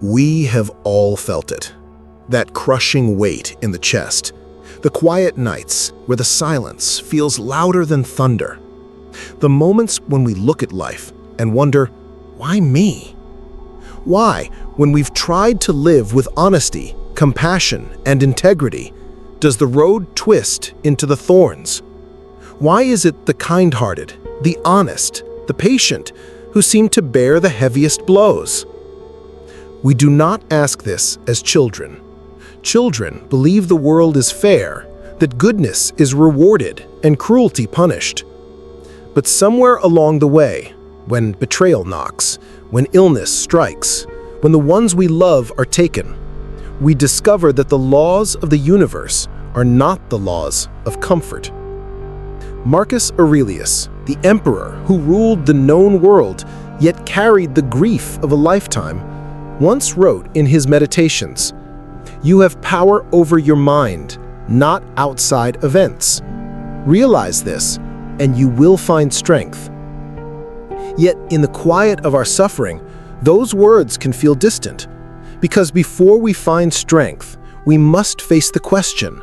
We have all felt it. That crushing weight in the chest. The quiet nights where the silence feels louder than thunder. The moments when we look at life and wonder, why me? Why, when we've tried to live with honesty, compassion, and integrity, does the road twist into the thorns? Why is it the kind-hearted, the honest, the patient who seem to bear the heaviest blows? We do not ask this as children. Children believe the world is fair, that goodness is rewarded and cruelty punished. But somewhere along the way, when betrayal knocks, when illness strikes, when the ones we love are taken, we discover that the laws of the universe are not the laws of comfort. Marcus Aurelius, the emperor who ruled the known world yet carried the grief of a lifetime, once wrote in his Meditations, "You have power over your mind, not outside events. Realize this, and you will find strength." Yet in the quiet of our suffering, those words can feel distant, because before we find strength, we must face the question,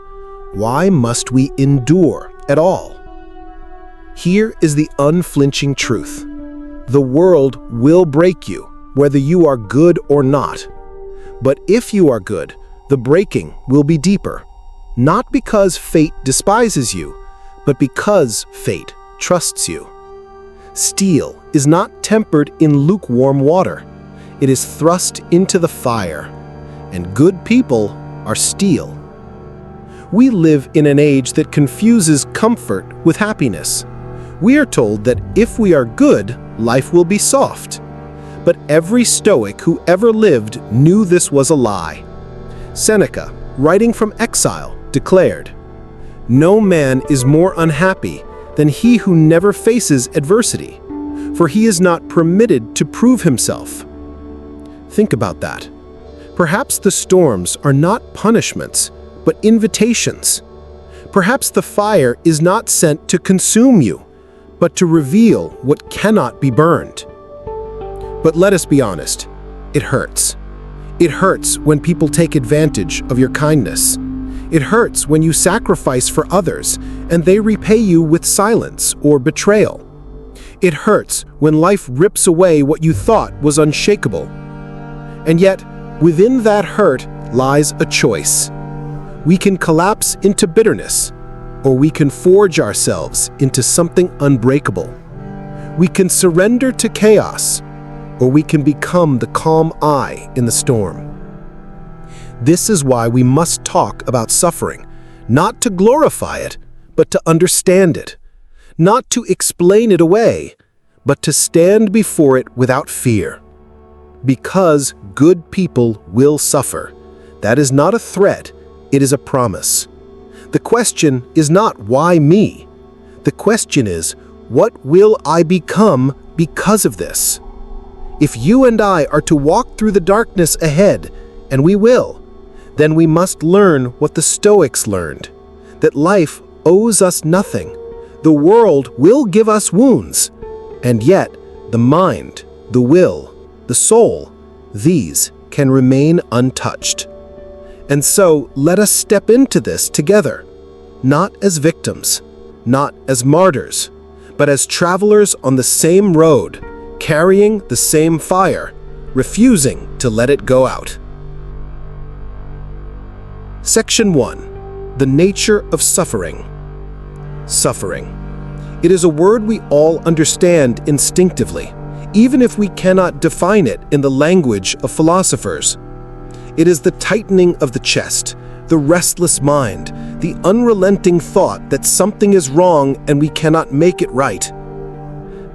why must we endure at all? Here is the unflinching truth. The world will break you, whether you are good or not. But if you are good, the breaking will be deeper, not because fate despises you, but because fate trusts you. Steel is not tempered in lukewarm water. It is thrust into the fire, and good people are steel. We live in an age that confuses comfort with happiness. We are told that if we are good, life will be soft. But every Stoic who ever lived knew this was a lie. Seneca, writing from exile, declared, "No man is more unhappy than he who never faces adversity, for he is not permitted to prove himself." Think about that. Perhaps the storms are not punishments, but invitations. Perhaps the fire is not sent to consume you, but to reveal what cannot be burned. But let us be honest, it hurts. It hurts when people take advantage of your kindness. It hurts when you sacrifice for others and they repay you with silence or betrayal. It hurts when life rips away what you thought was unshakable. And yet, within that hurt lies a choice. We can collapse into bitterness, or we can forge ourselves into something unbreakable. We can surrender to chaos, or we can become the calm eye in the storm. This is why we must talk about suffering, not to glorify it, but to understand it, not to explain it away, but to stand before it without fear. Because good people will suffer. That is not a threat, it is a promise. The question is not, why me? The question is, what will I become because of this? If you and I are to walk through the darkness ahead, and we will, then we must learn what the Stoics learned, that life owes us nothing. The world will give us wounds, and yet the mind, the will, the soul, these can remain untouched. And so let us step into this together, not as victims, not as martyrs, but as travelers on the same road, carrying the same fire, refusing to let it go out. Section 1. The nature of suffering. Suffering. It is a word we all understand instinctively, even if we cannot define it in the language of philosophers. It is the tightening of the chest, the restless mind, the unrelenting thought that something is wrong and we cannot make it right.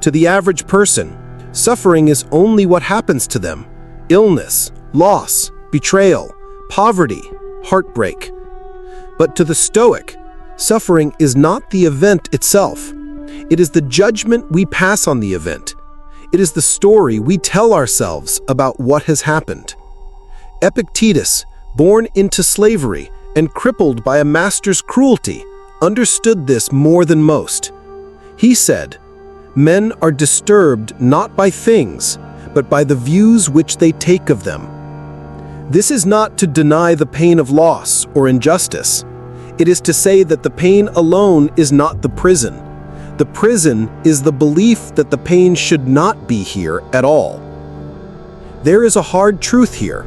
To the average person, suffering is only what happens to them: illness, loss, betrayal, poverty, heartbreak. But to the Stoic, suffering is not the event itself. It is the judgment we pass on the event. It is the story we tell ourselves about what has happened. Epictetus, born into slavery and crippled by a master's cruelty, understood this more than most. He said, "Men are disturbed not by things, but by the views which they take of them." This is not to deny the pain of loss or injustice. It is to say that the pain alone is not the prison. The prison is the belief that the pain should not be here at all. There is a hard truth here.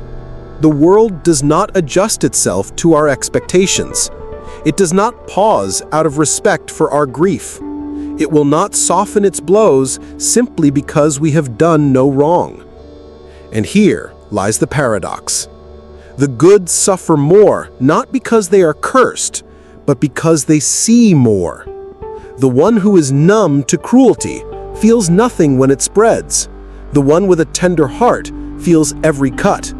The world does not adjust itself to our expectations. It does not pause out of respect for our grief. It will not soften its blows simply because we have done no wrong. And here lies the paradox. The good suffer more, not because they are cursed, but because they see more. The one who is numb to cruelty feels nothing when it spreads. The one with a tender heart feels every cut.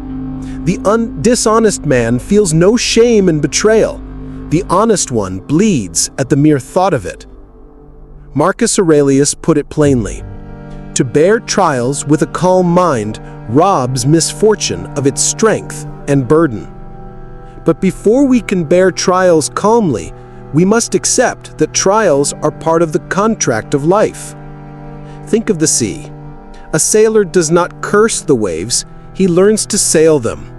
The dishonest man feels no shame in betrayal. The honest one bleeds at the mere thought of it. Marcus Aurelius put it plainly: to bear trials with a calm mind robs misfortune of its strength and burden. But before we can bear trials calmly, we must accept that trials are part of the contract of life. Think of the sea. A sailor does not curse the waves, he learns to sail them.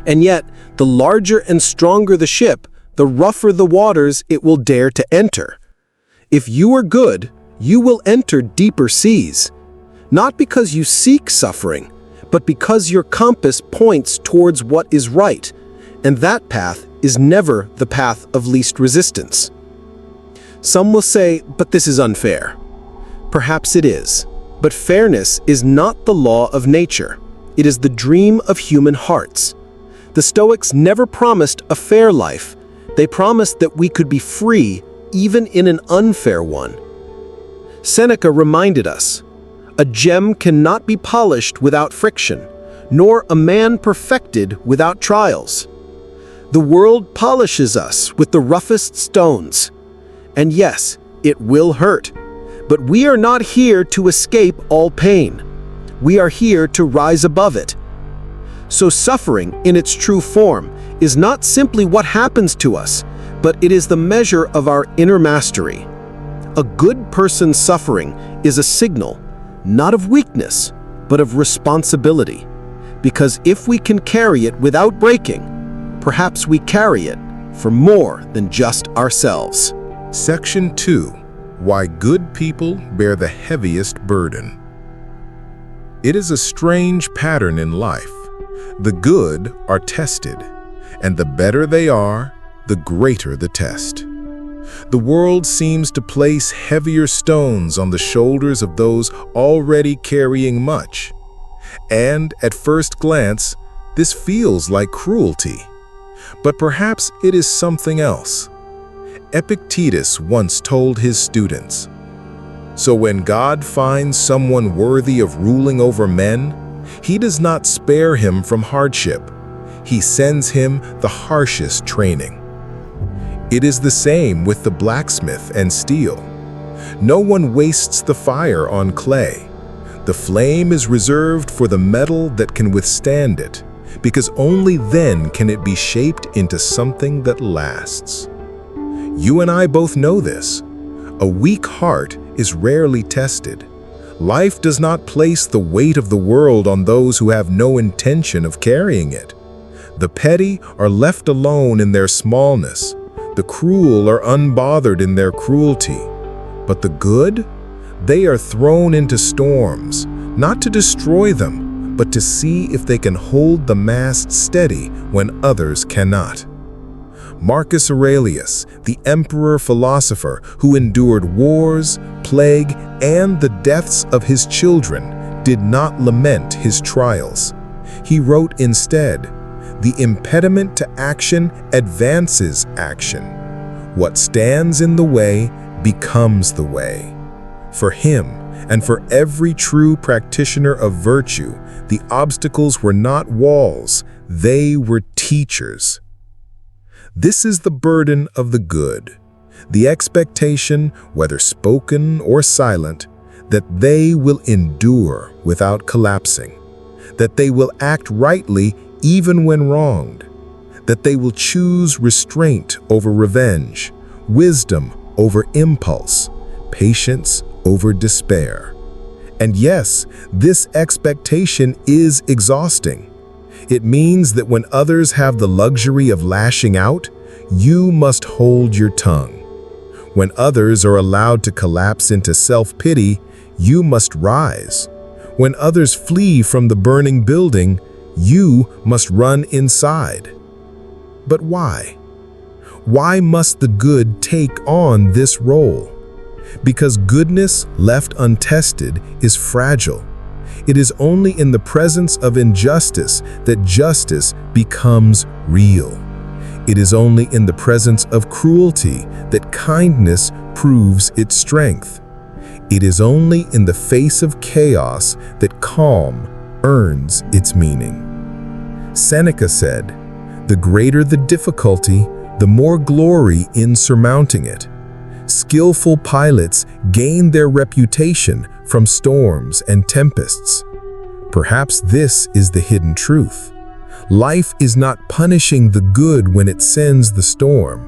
And yet, the larger and stronger the ship, the rougher the waters it will dare to enter. If you are good, you will enter deeper seas, not because you seek suffering, but because your compass points towards what is right, and that path is never the path of least resistance. Some will say, but this is unfair. Perhaps it is, but fairness is not the law of nature. It is the dream of human hearts. The Stoics never promised a fair life. They promised that we could be free even in an unfair one. Seneca reminded us, a gem cannot be polished without friction, nor a man perfected without trials. The world polishes us with the roughest stones. And yes, it will hurt, but we are not here to escape all pain. We are here to rise above it. So suffering, in its true form, is not simply what happens to us, but it is the measure of our inner mastery. A good person's suffering is a signal, not of weakness, but of responsibility. Because if we can carry it without breaking, perhaps we carry it for more than just ourselves. Section 2. Why good people bear the heaviest burden. It is a strange pattern in life. The good are tested, and the better they are, the greater the test. The world seems to place heavier stones on the shoulders of those already carrying much. And at first glance, this feels like cruelty. But perhaps it is something else. Epictetus once told his students, "So when God finds someone worthy of ruling over men, he does not spare him from hardship. He sends him the harshest training." It is the same with the blacksmith and steel. No one wastes the fire on clay. The flame is reserved for the metal that can withstand it, because only then can it be shaped into something that lasts. You and I both know this. A weak heart is rarely tested. Life does not place the weight of the world on those who have no intention of carrying it. The petty are left alone in their smallness. The cruel are unbothered in their cruelty. But the good? They are thrown into storms, not to destroy them, but to see if they can hold the mast steady when others cannot. Marcus Aurelius, the emperor philosopher who endured wars, plague, and the deaths of his children, did not lament his trials. He wrote instead, "The impediment to action advances action. What stands in the way becomes the way." For him, and for every true practitioner of virtue, the obstacles were not walls, they were teachers. This is the burden of the good, the expectation, whether spoken or silent, that they will endure without collapsing, that they will act rightly even when wronged, that they will choose restraint over revenge, wisdom over impulse, patience over despair. And yes, this expectation is exhausting. It means that when others have the luxury of lashing out, you must hold your tongue. When others are allowed to collapse into self-pity, you must rise. When others flee from the burning building, you must run inside. But why? Why must the good take on this role? Because goodness left untested is fragile. It is only in the presence of injustice that justice becomes real. It is only in the presence of cruelty that kindness proves its strength. It is only in the face of chaos that calm earns its meaning. Seneca said, "The greater the difficulty, the more glory in surmounting it." Skillful pilots gain their reputation from storms and tempests. Perhaps this is the hidden truth. Life is not punishing the good when it sends the storm.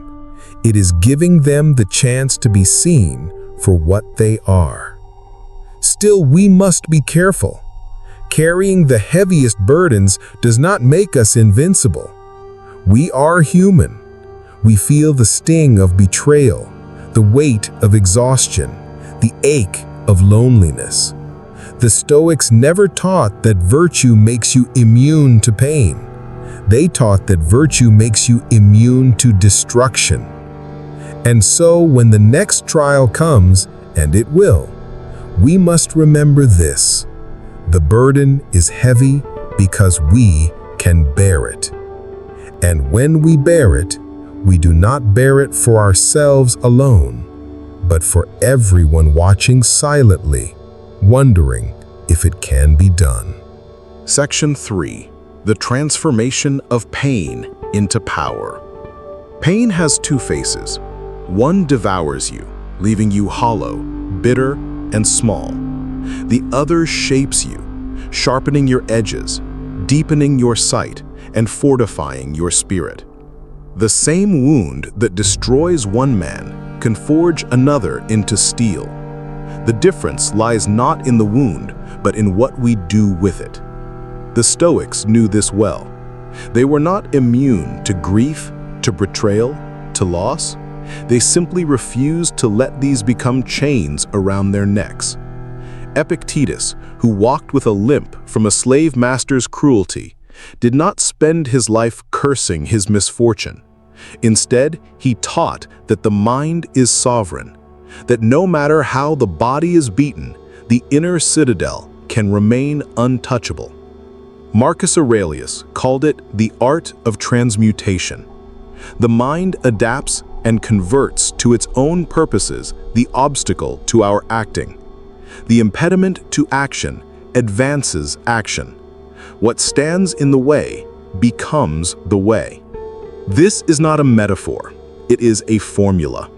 It is giving them the chance to be seen for what they are. Still, we must be careful. Carrying the heaviest burdens does not make us invincible. We are human. We feel the sting of betrayal, the weight of exhaustion, the ache of loneliness. The Stoics never taught that virtue makes you immune to pain. They taught that virtue makes you immune to destruction. And so when the next trial comes, and it will, we must remember this: the burden is heavy because we can bear it. And when we bear it, we do not bear it for ourselves alone, but for everyone watching silently, wondering if it can be done. Section 3. The transformation of pain into power. Pain has two faces. One devours you, leaving you hollow, bitter, and small. The other shapes you, sharpening your edges, deepening your sight, and fortifying your spirit. The same wound that destroys one man can forge another into steel. The difference lies not in the wound, but in what we do with it. The Stoics knew this well. They were not immune to grief, to betrayal, to loss. They simply refused to let these become chains around their necks. Epictetus, who walked with a limp from a slave master's cruelty, did not spend his life cursing his misfortune. Instead, he taught that the mind is sovereign, that no matter how the body is beaten, the inner citadel can remain untouchable. Marcus Aurelius called it the art of transmutation. The mind adapts and converts to its own purposes the obstacle to our acting. The impediment to action advances action. What stands in the way becomes the way. This is not a metaphor, it is a formula.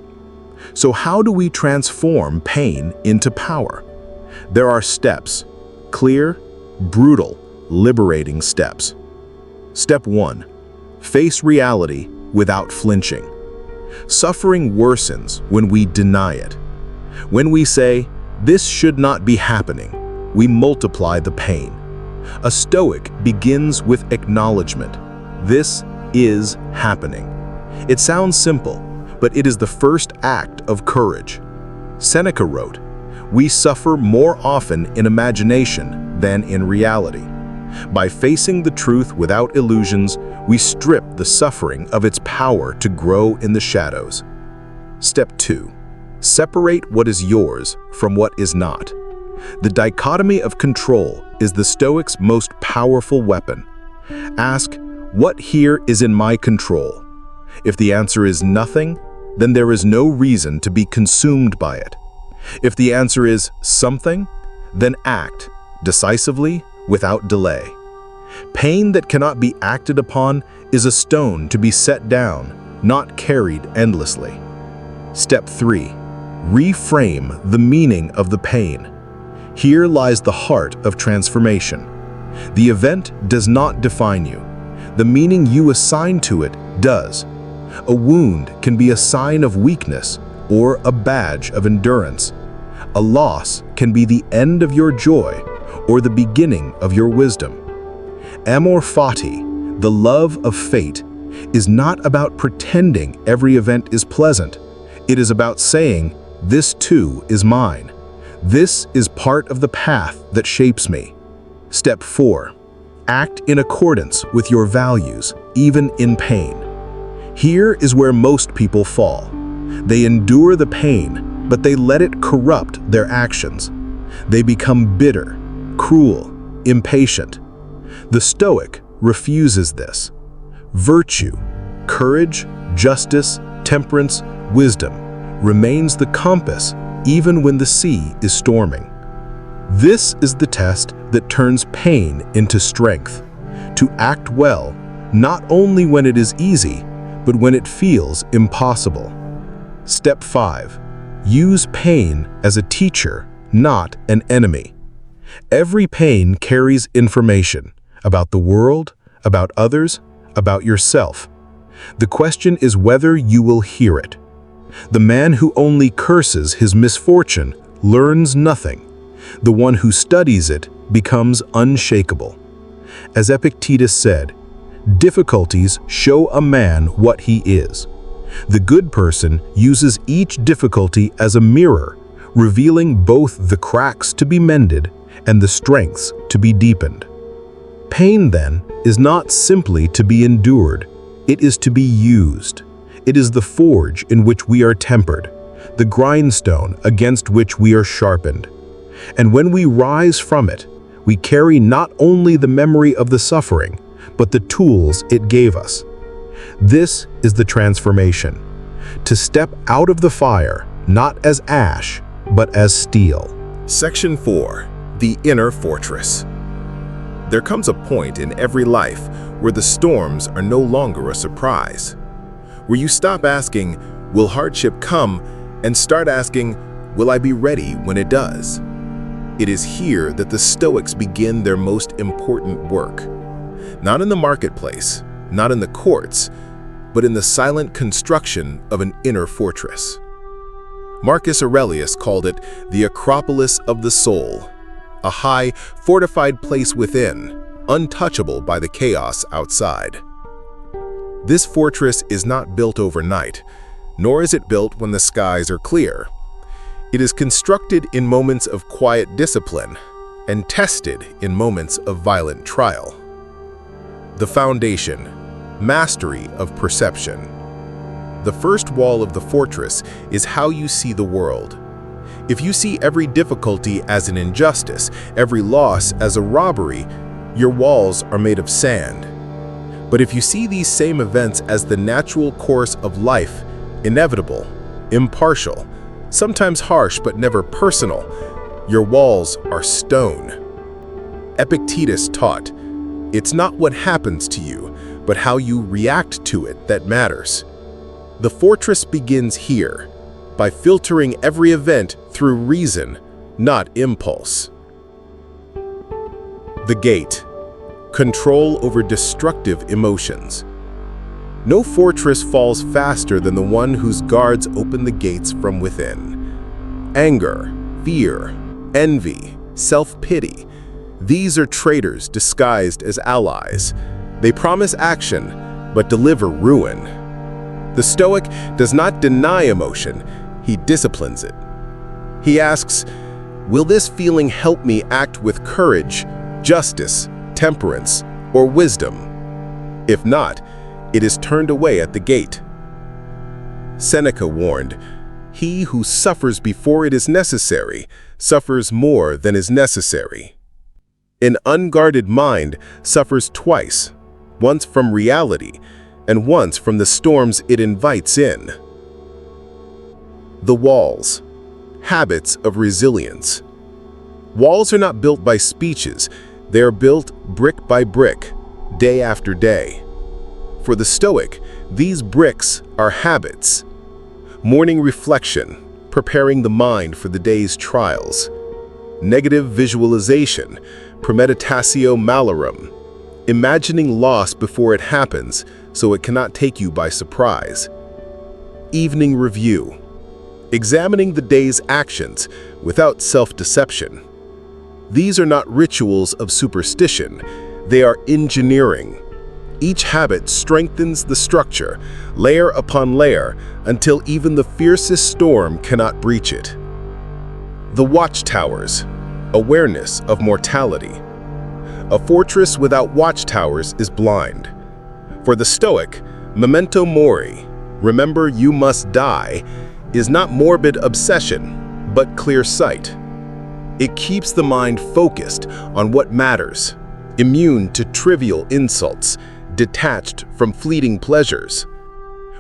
So how do we transform pain into power? There are steps, clear, brutal, liberating steps. Step 1. Face reality without flinching. Suffering worsens when we deny it. When we say, "This should not be happening," we multiply the pain. A Stoic begins with acknowledgement. This is happening. It sounds simple, but it is the first act of courage. Seneca wrote, "We suffer more often in imagination than in reality." By facing the truth without illusions, we strip the suffering of its power to grow in the shadows. Step 2. Separate what is yours from what is not. The dichotomy of control is the Stoic's most powerful weapon. Ask, what here is in my control? If the answer is nothing, then there is no reason to be consumed by it. If the answer is something, then act decisively without delay. Pain that cannot be acted upon is a stone to be set down, not carried endlessly. Step 3. Reframe the meaning of the pain. Here lies the heart of transformation. The event does not define you. The meaning you assign to it does. A wound can be a sign of weakness or a badge of endurance. A loss can be the end of your joy or the beginning of your wisdom. Amor fati, the love of fate, is not about pretending every event is pleasant. It is about saying, this too is mine. This is part of the path that shapes me. Step 4. Act in accordance with your values, even in pain. Here is where most people fall. They endure the pain, but they let it corrupt their actions. They become bitter, cruel, impatient. The Stoic refuses this. Virtue, courage, justice, temperance, wisdom remains the compass even when the sea is storming. This is the test that turns pain into strength. To act well, not only when it is easy, but when it feels impossible. Step 5. Use pain as a teacher, not an enemy. Every pain carries information about the world, about others, about yourself. The question is whether you will hear it. The man who only curses his misfortune learns nothing. The one who studies it becomes unshakable. As Epictetus said, difficulties show a man what he is. The good person uses each difficulty as a mirror, revealing both the cracks to be mended and the strengths to be deepened. Pain, then, is not simply to be endured. It is to be used. It is the forge in which we are tempered, the grindstone against which we are sharpened. And when we rise from it, we carry not only the memory of the suffering, but the tools it gave us. This is the transformation, to step out of the fire, not as ash, but as steel. Section 4. The Inner Fortress. There comes a point in every life where the storms are no longer a surprise, where you stop asking, will hardship come, and start asking, will I be ready when it does? It is here that the Stoics begin their most important work. Not in the marketplace, not in the courts, but in the silent construction of an inner fortress. Marcus Aurelius called it the Acropolis of the soul, a high, fortified place within, untouchable by the chaos outside. This fortress is not built overnight, nor is it built when the skies are clear. It is constructed in moments of quiet discipline and tested in moments of violent trial. The foundation, mastery of perception. The first wall of the fortress is how you see the world. If you see every difficulty as an injustice, every loss as a robbery, your walls are made of sand. But if you see these same events as the natural course of life, inevitable, impartial, sometimes harsh but never personal, your walls are stone. Epictetus taught, it's not what happens to you, but how you react to it that matters. The fortress begins here, by filtering every event through reason, not impulse. The gate. Control over destructive emotions. No fortress falls faster than the one whose guards open the gates from within. Anger, fear, envy, self-pity. These are traitors disguised as allies. They promise action, but deliver ruin. The Stoic does not deny emotion, he disciplines it. He asks, will this feeling help me act with courage, justice, temperance, or wisdom? If not, it is turned away at the gate. Seneca warned, he who suffers before it is necessary suffers more than is necessary. An unguarded mind suffers twice, once from reality and once from the storms it invites in. The walls. Habits of resilience. Walls are not built by speeches, they are built brick by brick, day after day. For the Stoic, these bricks are habits. Morning reflection, preparing the mind for the day's trials. Negative visualization, premeditatio malorum, imagining loss before it happens so it cannot take you by surprise. Evening review, examining the day's actions without self-deception. These are not rituals of superstition, They are engineering. Each habit strengthens the structure, layer upon layer, until even the fiercest storm cannot breach it. The watchtowers, awareness of mortality. A fortress without watchtowers is blind. For the Stoic, memento mori, remember you must die, is not morbid obsession, but clear sight. It keeps the mind focused on what matters, immune to trivial insults, detached from fleeting pleasures.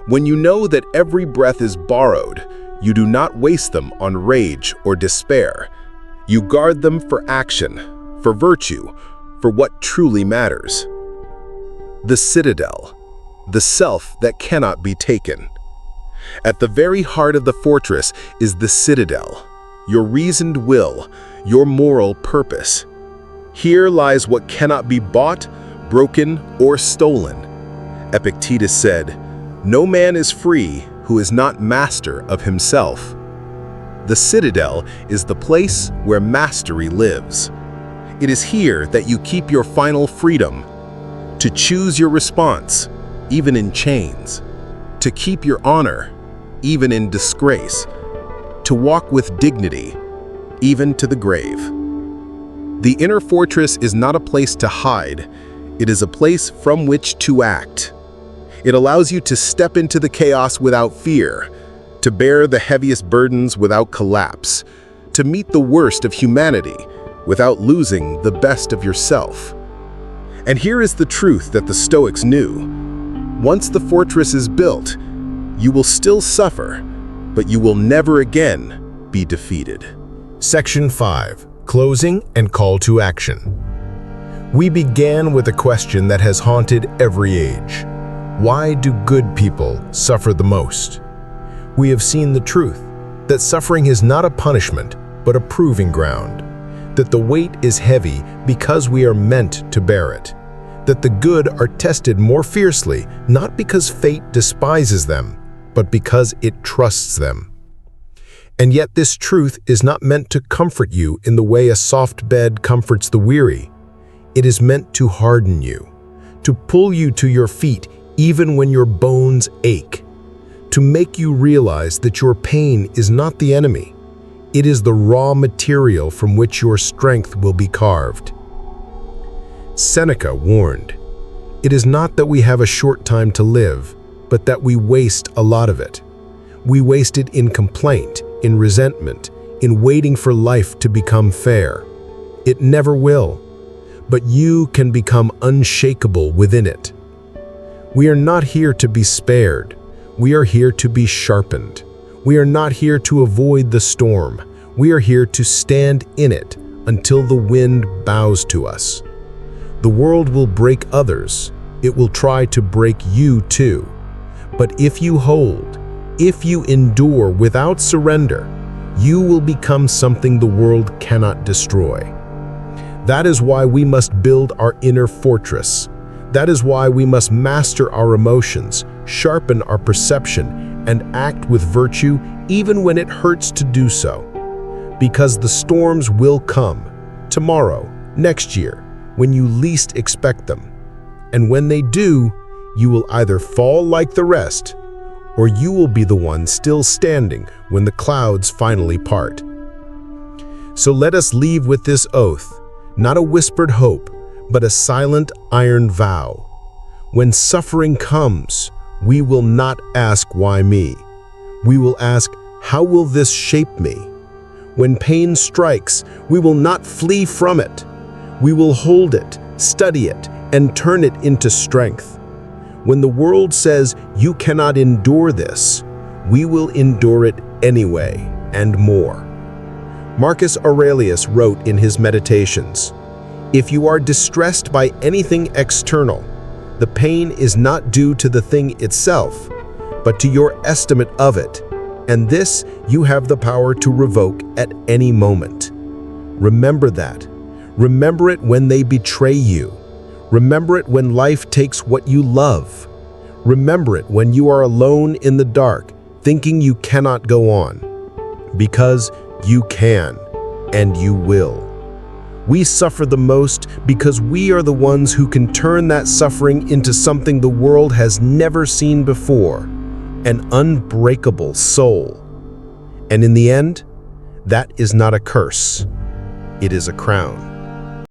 When you know that every breath is borrowed, you do not waste them on rage or despair. You guard them for action, for virtue, for what truly matters. The citadel, the self that cannot be taken. At the very heart of the fortress is the citadel, your reasoned will, your moral purpose. Here lies what cannot be bought, broken, or stolen. Epictetus said, "No man is free who is not master of himself." The citadel is the place where mastery lives. It is here that you keep your final freedom, to choose your response, even in chains, to keep your honor, even in disgrace, to walk with dignity, even to the grave. The inner fortress is not a place to hide, it is a place from which to act. It allows you to step into the chaos without fear, to bear the heaviest burdens without collapse, to meet the worst of humanity without losing the best of yourself. And here is the truth that the Stoics knew. Once the fortress is built, you will still suffer, but you will never again be defeated. Section 5. Closing and Call to Action. We began with a question that has haunted every age. Why do good people suffer the most? We have seen the truth, that suffering is not a punishment, but a proving ground. That the weight is heavy because we are meant to bear it. That the good are tested more fiercely, not because fate despises them, but because it trusts them. And yet this truth is not meant to comfort you in the way a soft bed comforts the weary. It is meant to harden you, to pull you to your feet even when your bones ache, to make you realize that your pain is not the enemy. It is the raw material from which your strength will be carved. Seneca warned, "It is not that we have a short time to live, but that we waste a lot of it. We waste it in complaint, in resentment, in waiting for life to become fair. It never will, but you can become unshakable within it." We are not here to be spared. We are here to be sharpened. We are not here to avoid the storm. We are here to stand in it until the wind bows to us. The world will break others. It will try to break you too. But if you hold, if you endure without surrender, you will become something the world cannot destroy. That is why we must build our inner fortress. That is why we must master our emotions, sharpen our perception, and act with virtue even when it hurts to do so. Because the storms will come, tomorrow, next year, when you least expect them. And when they do, you will either fall like the rest, or you will be the one still standing when the clouds finally part. So let us leave with this oath, not a whispered hope, but a silent iron vow. When suffering comes, we will not ask why me. We will ask, how will this shape me? When pain strikes, we will not flee from it. We will hold it, study it, and turn it into strength. When the world says you cannot endure this, we will endure it anyway and more. Marcus Aurelius wrote in his Meditations, "If you are distressed by anything external, the pain is not due to the thing itself, but to your estimate of it, and this you have the power to revoke at any moment." Remember that. Remember it when they betray you. Remember it when life takes what you love. Remember it when you are alone in the dark, thinking you cannot go on. Because you can, and you will. We suffer the most because we are the ones who can turn that suffering into something the world has never seen before, an unbreakable soul. And in the end, that is not a curse, it is a crown.